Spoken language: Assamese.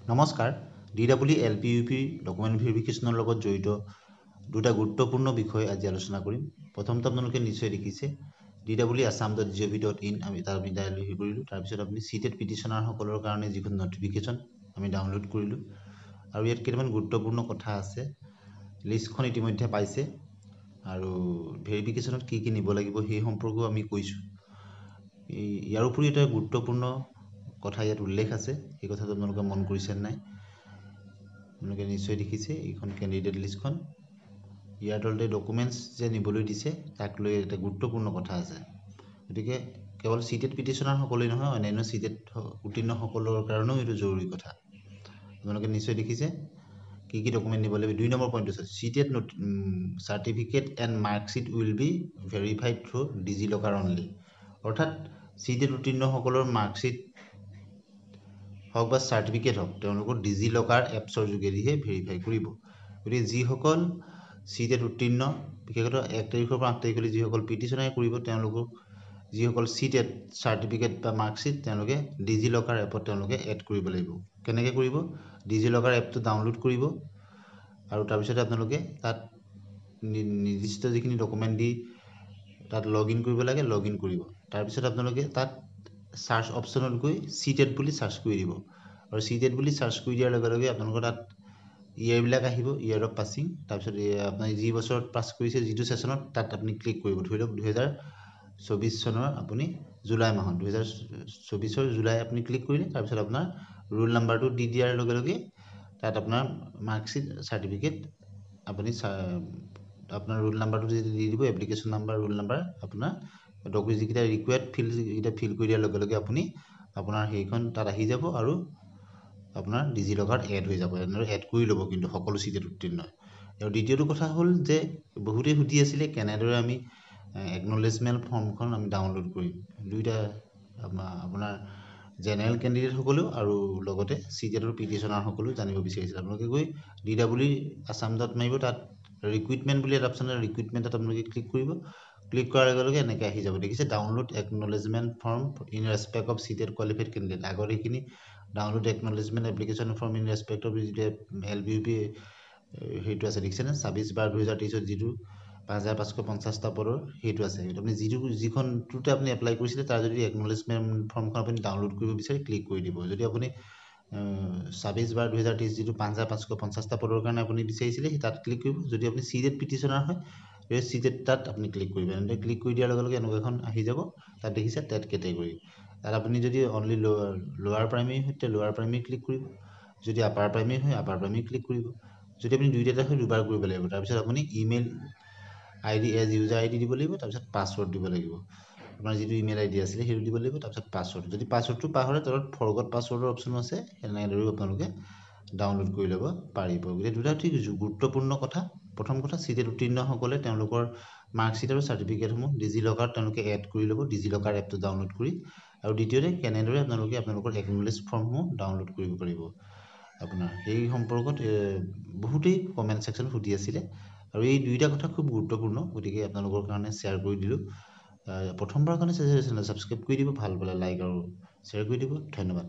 নমস্কাৰ DWE LPUP ডকুমেণ্ট ভেৰিফিকেশ্যনৰ লগত জড়িত দুটা গুৰুত্বপূৰ্ণ বিষয় আজি আলোচনা কৰিম। প্ৰথমতে আপোনালোকে নিশ্চয় দেখিছে dwassam.gov.in আমি তাৰ বিদায় হেৰি কৰিলোঁ। তাৰপিছত আপুনি চিটেট পিটিশ্যনাৰসকলৰ কাৰণে যিখন নটিফিকেশ্যন আমি ডাউনলোড কৰিলোঁ আৰু ইয়াত কেইটামান গুৰুত্বপূৰ্ণ কথা আছে। লিষ্টখন ইতিমধ্যে পাইছে আৰু ভেৰিফিকেশ্যনত কি কি নিব লাগিব সেই সম্পৰ্কেও আমি কৈছোঁ। ইয়াৰ উপৰি এটা গুৰুত্বপূৰ্ণ কথা ইয়াত উল্লেখ আছে, এই কথাটো আপোনালোকে মন কৰিছে নাই? আপোনালোকে নিশ্চয় দেখিছে এইখন কেণ্ডিডেট লিষ্টখন। ইয়াৰ তলতে ডকুমেণ্টছ যে নিবলৈ দিছে তাক লৈ এটা গুৰুত্বপূৰ্ণ কথা আছে। গতিকে কেৱল চিটেট পিটিশ্যনাৰসকলেই নহয়, অন্যান্য চিটেট উত্তীৰ্ণসকলৰ কাৰণেও এইটো জৰুৰী কথা। আপোনালোকে নিশ্চয় দেখিছে কি কি ডকুমেণ্ট নিব লাগিব। 2 নম্বৰ পইণ্ট আছে CTET certificate and marksheet will be verified through DigiLocker only. অৰ্থাৎ চিটেট উত্তীৰ্ণসকলৰ মাৰ্কশ্বিট হওক বা চাৰ্টিফিকেট হওক তেওঁলোকৰ ডিজিলকাৰ এপছৰ যোগেদিহে ভেৰিফাই কৰিব। গতিকে যিসকল চিটেট উত্তীৰ্ণ, বিশেষতঃ 1 তাৰিখৰ পৰা 8 তাৰিখলৈ যিসকল পিটিশ্যনাৰ কৰিব তেওঁলোকক যিসকল চিটেট চাৰ্টিফিকেট বা মাৰ্কশ্বিট তেওঁলোকে ডিজিলকাৰ এপত তেওঁলোকে এড কৰিব লাগিব। কেনেকৈ কৰিব? ডিজিলকাৰ এপটো ডাউনলোড কৰিব আৰু তাৰপিছতে আপোনালোকে তাত নিৰ্দিষ্ট যিখিনি ডকুমেণ্ট দি তাত লগ ইন কৰিব লাগে, লগ ইন কৰিব। তাৰপিছত আপোনালোকে তাত চাৰ্চ অপশ্যনত গৈ চিটেট বুলি চাৰ্চ কৰি দিব আৰু চিটেট বুলি চাৰ্চ কৰি দিয়াৰ লগে লগে আপোনালোকৰ তাত ইয়েৰবিলাক আহিব, ইয়েৰ অফ পাছিং। তাৰপিছত আপুনি যি বছৰত পাছ কৰিছে যিটো ছেশ্যনত তাত আপুনি ক্লিক কৰিব। ধৰি লওক 2024 চনৰ আপুনি জুলাই মাহত 2024 জুলাই আপুনি ক্লিক কৰিলে। তাৰপিছত আপোনাৰ ৰোল নাম্বাৰটো দি দিয়াৰ লগে লগে তাত আপোনাৰ মাৰ্কশ্বিট চাৰ্টিফিকেট আপুনি আপোনাৰ ৰোল নাম্বাৰটো যদি দি দিব, এপ্লিকেশ্যন নাম্বাৰ, ৰোল নাম্বাৰ, আপোনাৰ ডকুমেণ্ট যিকেইটা ৰিকুৱাৰ্ড এইকেইটা ফিল কৰি দিয়াৰ লগে লগে আপুনি আপোনাৰ সেইখন তাত আহি যাব আৰু আপোনাৰ ডিজিলকাৰত এড হৈ যাব। এনেদৰে এড কৰি ল'ব কিন্তু সকলো চিটেট উত্তীৰ্ণ। আৰু দ্বিতীয়টো কথা হ'ল যে বহুতেই সুধি আছিলে কেনেদৰে আমি একনলেজমেণ্ট ফৰ্মখন আমি ডাউনলোড কৰিম। দুইটা আপোনাৰ জেনেৰেল কেণ্ডিডেটসকলেও আৰু লগতে চিটেটৰ পিটিশ্যনাৰসকলেও জানিব বিচাৰিছিল। আপোনালোকে গৈ DWE assam মাৰিব, তাত ৰিকুইটমেণ্ট বুলি এটা অপশ্যন আছে, ৰিকুইটমেণ্টত আপোনালোকে ক্লিক কৰিব। ক্লিক কৰাৰ লগে লগে এনেকৈ আহি যাব। দেখিছে download acknowledgement form in respect of CTET qualified candidate. আগত এইখিনি download acknowledgement application form in respect of যিটো LPUP সেইটো আছে, দেখিছেনে 26/2023 যিটো 5550টা পদৰ সেইটো আছে। আপুনি যিখনটোতে আপুনি এপ্লাই কৰিছিলে তাৰ যদি একনলেজমেণ্ট ফৰ্মখন আপুনি ডাউনলোড কৰিব বিচাৰে ক্লিক কৰি দিব। যদি আপুনি 26/2023 যিটো 5550টা পদৰ কাৰণে আপুনি বিচাৰিছিলে সেই তাত ক্লিক কৰিব। যদি আপুনি চিটেট পিটিশ্যনাৰ হয় সেই চিটেট তাত আপুনি ক্লিক কৰিব। এনেদৰে ক্লিক কৰি দিয়াৰ লগে লগে এনেকুৱা এখন আহি যাব। তাত দেখিছে টেট কেটেগৰী। তাত আপুনি যদি অনলি লোৱাৰ প্ৰাইমেৰী হয় তেতিয়া লোৱাৰ প্ৰাইমেৰী ক্লিক কৰিব। যদি আপাৰ প্ৰাইমেৰী হয় আপাৰ প্ৰাইমেৰী ক্লিক কৰিব। যদি আপুনি দুইটাতে হয় দুবাৰ কৰিব লাগিব। তাৰপিছত আপুনি email ID as user ID দিব লাগিব। তাৰপিছত পাছৱৰ্ড দিব লাগিব। আপোনাৰ যিটো ইমেইল ID আছিলে সেইটো দিব লাগিব। তাৰপিছত পাছৱৰ্ড, যদি পাছৱৰ্ডটো পাহৰে তলত ফৰগট পাছৱৰ্ডৰ অপশ্যনো আছে, সেনেদৰেও আপোনালোকে ডাউনলোড কৰি ল'ব পাৰিব। গতিকে দুটা ঠিক গুৰুত্বপূৰ্ণ কথা। প্ৰথম কথা, চিটেট উত্তীৰ্ণসকলে তেওঁলোকৰ মাৰ্কশ্বিট আৰু চাৰ্টিফিকেটসমূহ ডিজিলকাৰত তেওঁলোকে এড কৰি ল'ব, ডিজিলকাৰ এপটো ডাউনলোড কৰি। আৰু দ্বিতীয়তে কেনেদৰে আপোনালোকে আপোনালোকৰ একনলেজ ফৰ্মসমূহ ডাউনলোড কৰিব পাৰিব। আপোনাৰ সেই সম্পৰ্কত বহুতেই কমেণ্ট ছেকশ্যনত সুধি আছিলে আৰু এই দুইটা কথা খুব গুৰুত্বপূৰ্ণ। গতিকে আপোনালোকৰ কাৰণে শ্বেয়াৰ কৰি দিলোঁ। প্ৰথমবাৰৰ কাৰণে চেনেল ছাবস্ক্ৰাইব কৰি দিব, ভাল পালে লাইক আৰু শ্বেয়াৰ কৰি দিব। ধন্যবাদ।